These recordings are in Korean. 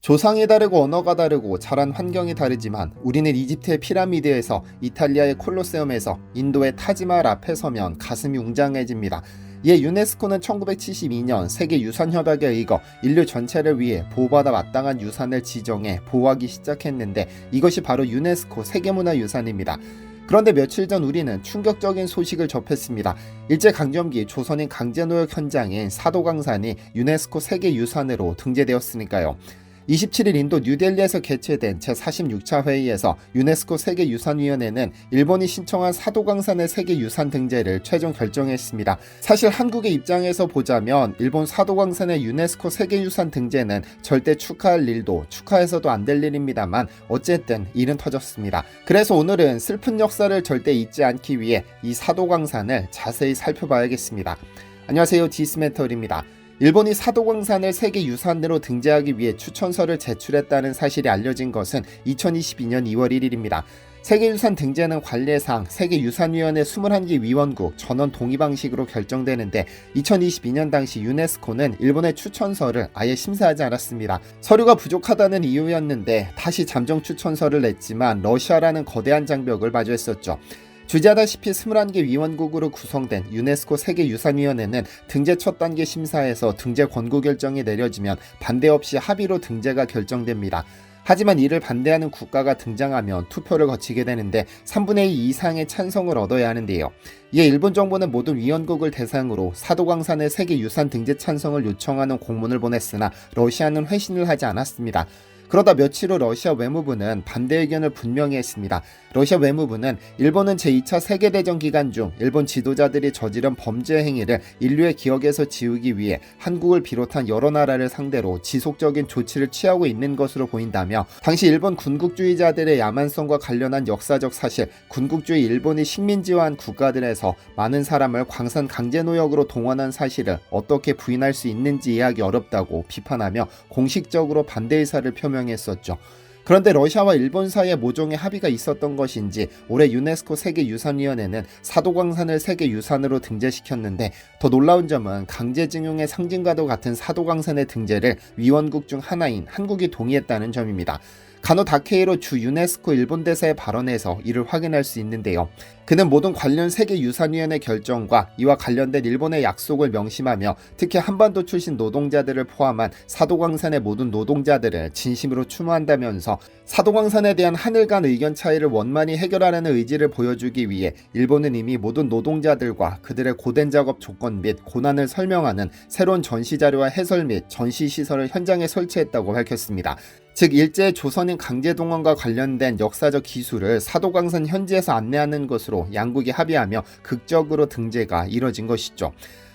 조상이 다르고 언어가 다르고 자란 환경이 다르지만 우리는 이집트의 피라미드에서 이탈리아의 콜로세움에서 인도의 타지마할 앞에 서면 가슴이 웅장해집니다. 이에 유네스코는 1972년 세계유산협약에 의거 인류 전체를 위해 보호받아 마땅한 유산을 지정해 보호하기 시작했는데 이것이 바로 유네스코 세계문화유산입니다. 그런데 며칠 전 우리는 충격적인 소식을 접했습니다. 일제강점기 조선인 강제노역 현장인 사도광산이 유네스코 세계유산으로 등재되었으니까요. 27일 인도 뉴델리에서 개최된 제46차 회의에서 유네스코 세계유산위원회는 일본이 신청한 사도광산의 세계유산 등재를 최종 결정했습니다. 사실 한국의 입장에서 보자면 일본 사도광산의 유네스코 세계유산 등재는 절대 축하할 일도 축하해서도 안 될 일입니다만 어쨌든 일은 터졌습니다. 그래서 오늘은 슬픈 역사를 절대 잊지 않기 위해 이 사도광산을 자세히 살펴봐야겠습니다. 안녕하세요, 디스멘털입니다. 일본이 사도광산을 세계유산으로 등재하기 위해 추천서를 제출했다는 사실이 알려진 것은 2022년 2월 1일입니다. 세계유산 등재는 관례상 세계유산위원회 21개 위원국 전원 동의 방식으로 결정되는데 2022년 당시 유네스코는 일본의 추천서를 아예 심사하지 않았습니다. 서류가 부족하다는 이유였는데 다시 잠정 추천서를 냈지만 러시아라는 거대한 장벽을 마주했었죠. 주제하다시피 21개 위원국으로 구성된 유네스코 세계유산위원회는 등재 첫 단계 심사에서 등재 권고 결정이 내려지면 반대 없이 합의로 등재가 결정됩니다. 하지만 이를 반대하는 국가가 등장하면 투표를 거치게 되는데 3분의 2 이상의 찬성을 얻어야 하는데요. 이에 일본 정부는 모든 위원국을 대상으로 사도광산의 세계유산 등재 찬성을 요청하는 공문을 보냈으나 러시아는 회신을 하지 않았습니다. 그러다 며칠 후 러시아 외무부는 반대 의견을 분명히 했습니다. 러시아 외무부는 일본은 제2차 세계대전 기간 중 일본 지도자들이 저지른 범죄 행위를 인류의 기억에서 지우기 위해 한국을 비롯한 여러 나라를 상대로 지속적인 조치를 취하고 있는 것으로 보인다며 당시 일본 군국주의자들의 야만성과 관련한 역사적 사실, 군국주의 일본이 식민지화한 국가들에서 많은 사람을 광산 강제노역으로 동원한 사실을 어떻게 부인할 수 있는지 이해하기 어렵다고 비판하며 공식적으로 반대 의사를 표명했었죠. 그런데 러시아와 일본 사이에 모종의 합의가 있었던 것인지 올해 유네스코 세계유산위원회는 사도광산을 세계유산으로 등재시켰는데 더 놀라운 점은 강제징용의 상징과도 같은 사도광산의 등재를 위원국 중 하나인 한국이 동의했다는 점입니다. 가노 다케이로 주 유네스코 일본 대사의 발언에서 이를 확인할 수 있는데요. 그는 모든 관련 세계유산위원회 결정과 이와 관련된 일본의 약속을 명심하며 특히 한반도 출신 노동자들을 포함한 사도광산의 모든 노동자들을 진심으로 추모한다면서 사도광산에 대한 한일 간 의견 차이를 원만히 해결하려는 의지를 보여주기 위해 일본은 이미 모든 노동자들과 그들의 고된 작업 조건 및 고난을 설명하는 새로운 전시자료와 해설 및 전시시설을 현장에 설치했다고 밝혔습니다. 즉 일제의 조선인 강제동원과 관련된 역사적 기술을 사도광산 현지에서 안내하는 것으로 양국이 합의하며 극적으로 등재가 이뤄진 것이죠.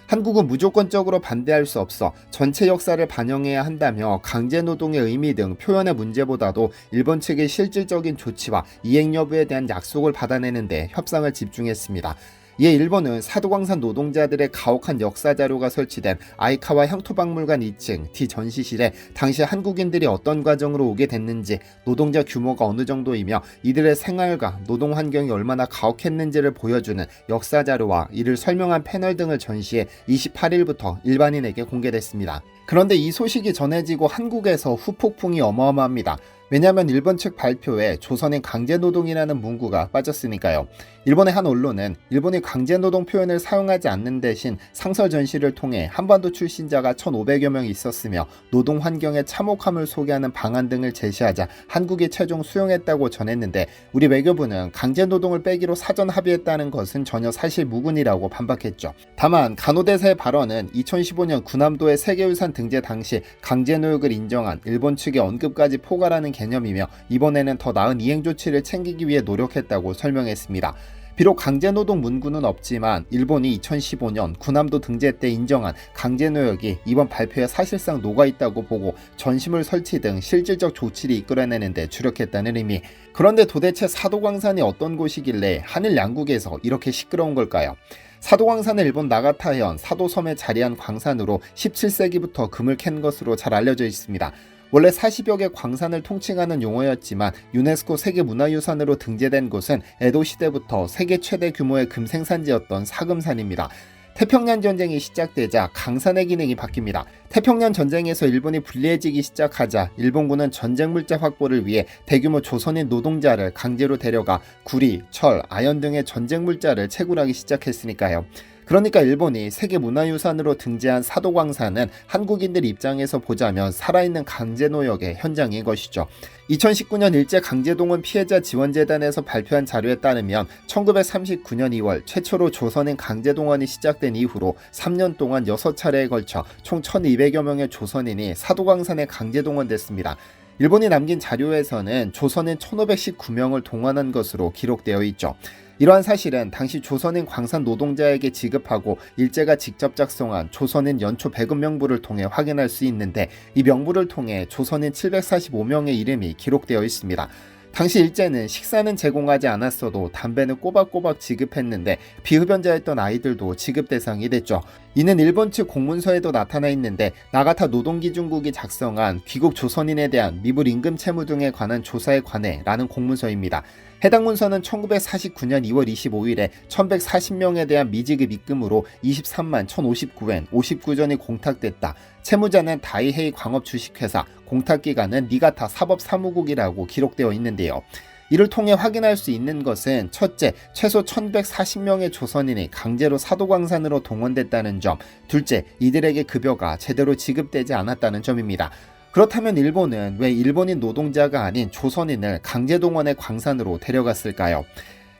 한국은 무조건적으로 반대할 수 없어 전체 역사를 반영해야 한다며 강제노동의 의미 등 표현의 문제보다도 일본 측의 실질적인 조치와 이행 여부에 대한 약속을 받아내는 데 협상을 집중했습니다. 이에 일본은 사도광산 노동자들의 가혹한 역사 자료가 설치된 아이카와 향토박물관 2층 D 전시실에 당시 한국인들이 어떤 과정으로 오게 됐는지, 노동자 규모가 어느 정도이며 이들의 생활과 노동 환경이 얼마나 가혹했는지를 보여주는 역사 자료와 이를 설명한 패널 등을 전시해 28일부터 일반인에게 공개됐습니다. 그런데 이 소식이 전해지고 한국에서 후폭풍이 어마어마합니다. 왜냐하면 일본 측 발표에 조선인 강제노동이라는 문구가 빠졌으니까요. 일본의 한 언론은 일본이 강제노동 표현을 사용하지 않는 대신 상설 전시를 통해 한반도 출신자가 1,500여 명 있었으며 노동 환경의 참혹함을 소개하는 방안 등을 제시하자 한국이 최종 수용했다고 전했는데 우리 외교부는 강제노동을 빼기로 사전 합의했다는 것은 전혀 사실무근이라고 반박했죠. 다만 가노 대사의 발언은 2015년 구남도의 세계유산 등재 당시 강제노역을 인정한 일본 측의 언급까지 포괄하는 개념이며 이번에는 더 나은 이행 조치를 챙기기 위해 노력했다고 설명했습니다. 비록 강제노동 문구는 없지만 일본이 2015년 구남도 등재 때 인정한 강제노역이 이번 발표에 사실상 녹아있다고 보고 전시물 설치 등 실질적 조치를 이끌어내는 데 주력했다는 의미. 그런데 도대체 사도광산이 어떤 곳이길래 한일 양국에서 이렇게 시끄러운 걸까요? 사도광산은 일본 나가타현 사도섬에 자리한 광산으로 17세기부터 금을 캔 것으로 잘 알려져 있습니다. 원래 40여 개 광산을 통칭하는 용어였지만 유네스코 세계문화유산으로 등재된 곳은 에도 시대부터 세계 최대 규모의 금 생산지였던 사금산입니다. 태평양 전쟁이 시작되자 강산의 기능이 바뀝니다. 태평양 전쟁에서 일본이 불리해지기 시작하자 일본군은 전쟁 물자 확보를 위해 대규모 조선인 노동자를 강제로 데려가 구리, 철, 아연 등의 전쟁 물자를 채굴하기 시작했으니까요. 그러니까 일본이 세계문화유산으로 등재한 사도광산은 한국인들 입장에서 보자면 살아있는 강제노역의 현장인 것이죠. 2019년 일제강제동원 피해자 지원재단에서 발표한 자료에 따르면 1939년 2월 최초로 조선인 강제동원이 시작된 이후로 3년 동안 6차례에 걸쳐 총 1200여 명의 조선인이 사도광산에 강제동원됐습니다. 일본이 남긴 자료에서는 조선인 1519명을 동원한 것으로 기록되어 있죠. 이러한 사실은 당시 조선인 광산 노동자에게 지급하고 일제가 직접 작성한 조선인 연초 배급 명부를 통해 확인할 수 있는데, 이 명부를 통해 조선인 745명의 이름이 기록되어 있습니다. 당시 일제는 식사는 제공하지 않았어도 담배는 꼬박꼬박 지급했는데 비흡연자였던 아이들도 지급 대상이 됐죠. 이는 일본 측 공문서에도 나타나 있는데, 나가타 노동기준국이 작성한 귀국 조선인에 대한 미불 임금 채무 등에 관한 조사에 관해 라는 공문서입니다. 해당 문서는 1949년 2월 25일에 1140명에 대한 미지급 입금으로 23만 1059엔 59전이 공탁됐다. 채무자는 다이헤이 광업 주식회사, 공탁기관은 니가타 사법사무국이라고 기록되어 있는데요. 이를 통해 확인할 수 있는 것은 첫째, 최소 1140명의 조선인이 강제로 사도광산으로 동원됐다는 점, 둘째, 이들에게 급여가 제대로 지급되지 않았다는 점입니다. 그렇다면 일본은 왜 일본인 노동자가 아닌 조선인을 강제동원해 광산으로 데려갔을까요?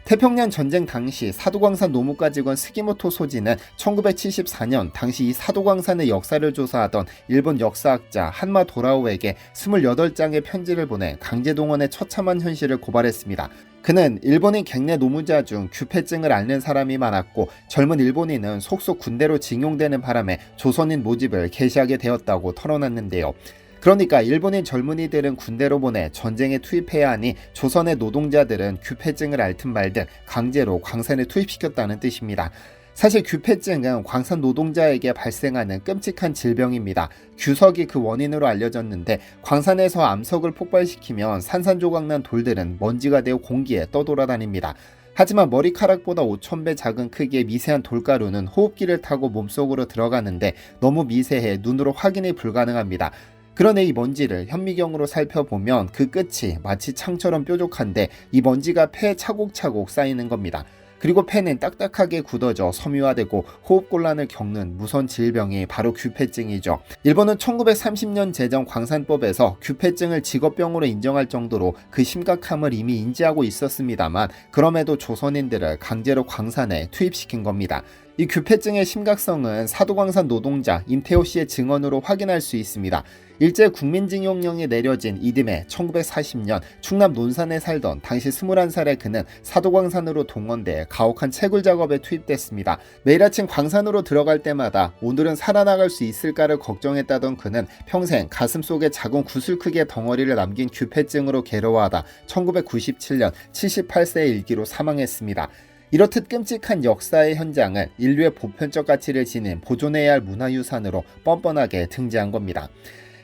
태평양 전쟁 당시 사도광산 노무과 직원 스기모토 소지는 1974년 당시 이 사도광산의 역사를 조사하던 일본 역사학자 한마 도라오에게 28장의 편지를 보내 강제동원의 처참한 현실을 고발했습니다. 그는 일본인 갱내 노무자 중 규폐증을 앓는 사람이 많았고 젊은 일본인은 속속 군대로 징용되는 바람에 조선인 모집을 개시하게 되었다고 털어놨는데요. 그러니까 일본인 젊은이들은 군대로 보내 전쟁에 투입해야 하니 조선의 노동자들은 규폐증을 앓든 말든 강제로 광산에 투입시켰다는 뜻입니다. 사실 규폐증은 광산 노동자에게 발생하는 끔찍한 질병입니다. 규석이 그 원인으로 알려졌는데, 광산에서 암석을 폭발시키면 산산조각난 돌들은 먼지가 되어 공기에 떠돌아다닙니다. 하지만 머리카락보다 5000배 작은 크기의 미세한 돌가루는 호흡기를 타고 몸속으로 들어가는데 너무 미세해 눈으로 확인이 불가능합니다. 그러네 이 먼지를 현미경으로 살펴보면 그 끝이 마치 창처럼 뾰족한데 이 먼지가 폐에 차곡차곡 쌓이는 겁니다. 그리고 폐는 딱딱하게 굳어져 섬유화되고 호흡곤란을 겪는 무서운 질병이 바로 규폐증이죠. 일본은 1930년 제정 광산법에서 규폐증을 직업병으로 인정할 정도로 그 심각함을 이미 인지하고 있었습니다만, 그럼에도 조선인들을 강제로 광산에 투입시킨 겁니다. 이 규폐증의 심각성은 사도광산 노동자 임태호 씨의 증언으로 확인할 수 있습니다. 일제 국민징용령이 내려진 이듬해 1940년 충남 논산에 살던 당시 21살의 그는 사도광산으로 동원돼 가혹한 채굴 작업에 투입됐습니다. 매일 아침 광산으로 들어갈 때마다 오늘은 살아나갈 수 있을까를 걱정했다던 그는 평생 가슴속에 작은 구슬 크기의 덩어리를 남긴 규폐증으로 괴로워하다 1997년 78세의 일기로 사망했습니다. 이렇듯 끔찍한 역사의 현장을 인류의 보편적 가치를 지닌 보존해야 할 문화유산으로 뻔뻔하게 등재한 겁니다.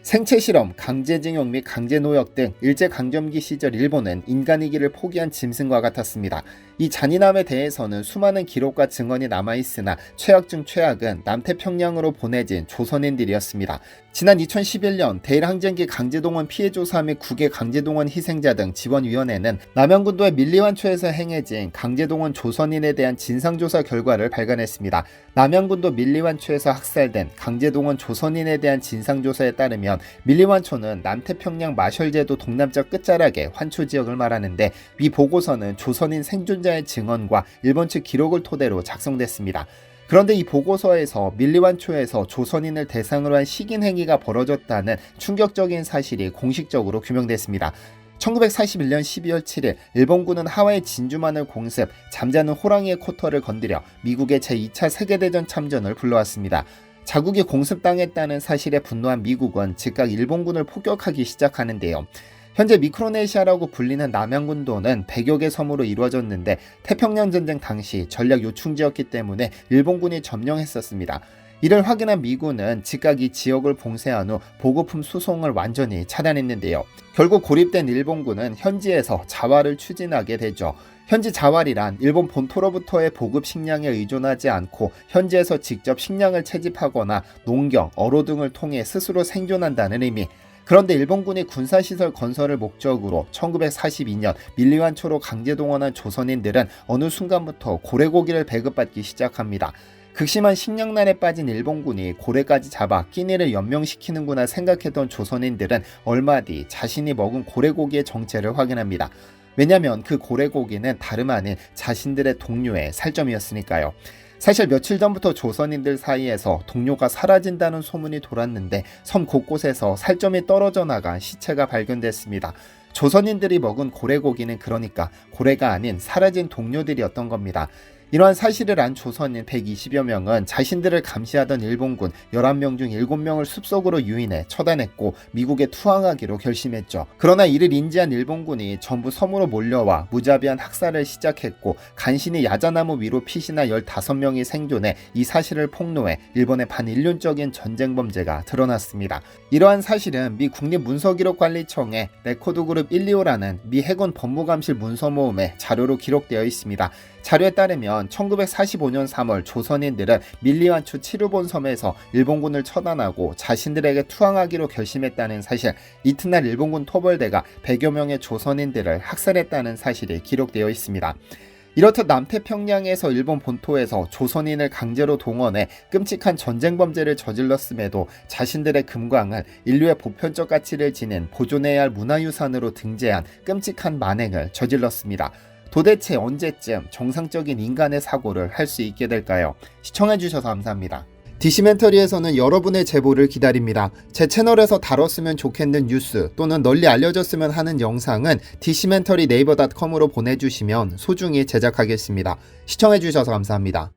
생체실험, 강제징용 및 강제노역 등 일제강점기 시절 일본은 인간이기를 포기한 짐승과 같았습니다. 이 잔인함에 대해서는 수많은 기록과 증언이 남아있으나 최악 중 최악은 남태평양으로 보내진 조선인들이었습니다. 지난 2011년 대일항쟁기 강제동원 피해조사 및 국외 강제동원 희생자 등 지원위원회는 남양군도의 밀리완초에서 행해진 강제동원 조선인에 대한 진상조사 결과를 발간했습니다. 남양군도 밀리완초에서 학살된 강제동원 조선인에 대한 진상조사에 따르면 밀리완초는 남태평양 마셜제도 동남쪽 끝자락의 환초지역을 말하는데, 위 보고서는 조선인 생존자의 증언과 일본 측 기록을 토대로 작성됐습니다. 그런데 이 보고서에서 밀리완초에서 조선인을 대상으로 한 식인 행위가 벌어졌다는 충격적인 사실이 공식적으로 규명됐습니다. 1941년 12월 7일 일본군은 하와이 진주만을 공습, 잠자는 호랑이의 코털을 건드려 미국의 제2차 세계대전 참전을 불러왔습니다. 자국이 공습당했다는 사실에 분노한 미국은 즉각 일본군을 폭격하기 시작하는데요. 현재 미크로네시아라고 불리는 남양군도는 100여 개 섬으로 이루어졌는데 태평양 전쟁 당시 전략 요충지였기 때문에 일본군이 점령했었습니다. 이를 확인한 미군은 즉각 이 지역을 봉쇄한 후 보급품 수송을 완전히 차단했는데요. 결국 고립된 일본군은 현지에서 자활을 추진하게 되죠. 현지 자활이란 일본 본토로부터의 보급 식량에 의존하지 않고 현지에서 직접 식량을 채집하거나 농경, 어로 등을 통해 스스로 생존한다는 의미. 그런데 일본군이 군사시설 건설을 목적으로 1942년 밀리완초로 강제 동원한 조선인들은 어느 순간부터 고래고기를 배급받기 시작합니다. 극심한 식량난에 빠진 일본군이 고래까지 잡아 끼니를 연명시키는구나 생각했던 조선인들은 얼마 뒤 자신이 먹은 고래고기의 정체를 확인합니다. 왜냐면 그 고래고기는 다름 아닌 자신들의 동료의 살점이었으니까요. 사실 며칠 전부터 조선인들 사이에서 동료가 사라진다는 소문이 돌았는데 섬 곳곳에서 살점이 떨어져 나간 시체가 발견됐습니다. 조선인들이 먹은 고래고기는 그러니까 고래가 아닌 사라진 동료들이었던 겁니다. 이러한 사실을 안 조선인 120여 명은 자신들을 감시하던 일본군 11명 중 7명을 숲속으로 유인해 처단했고 미국에 투항하기로 결심했죠. 그러나 이를 인지한 일본군이 전부 섬으로 몰려와 무자비한 학살을 시작했고 간신히 야자나무 위로 피신한 15명이 생존해 이 사실을 폭로해 일본의 반인륜적인 전쟁 범죄가 드러났습니다. 이러한 사실은 미 국립문서기록관리청의 레코드그룹 125라는 미 해군 법무감실 문서 모음에 자료로 기록되어 있습니다. 자료에 따르면 1945년 3월 조선인들은 밀리완초 치르본 섬에서 일본군을 처단하고 자신들에게 투항하기로 결심했다는 사실, 이튿날 일본군 토벌대가 100여 명의 조선인들을 학살했다는 사실이 기록되어 있습니다. 이렇듯 남태평양에서 일본 본토에서 조선인을 강제로 동원해 끔찍한 전쟁 범죄를 저질렀음에도 자신들의 금광을 인류의 보편적 가치를 지닌 보존해야 할 문화유산으로 등재한 끔찍한 만행을 저질렀습니다. 도대체 언제쯤 정상적인 인간의 사고를 할 수 있게 될까요? 시청해주셔서 감사합니다. 디시멘터리에서는 여러분의 제보를 기다립니다. 제 채널에서 다뤘으면 좋겠는 뉴스 또는 널리 알려졌으면 하는 영상은 디시멘터리 네이버.com으로 보내주시면 소중히 제작하겠습니다. 시청해주셔서 감사합니다.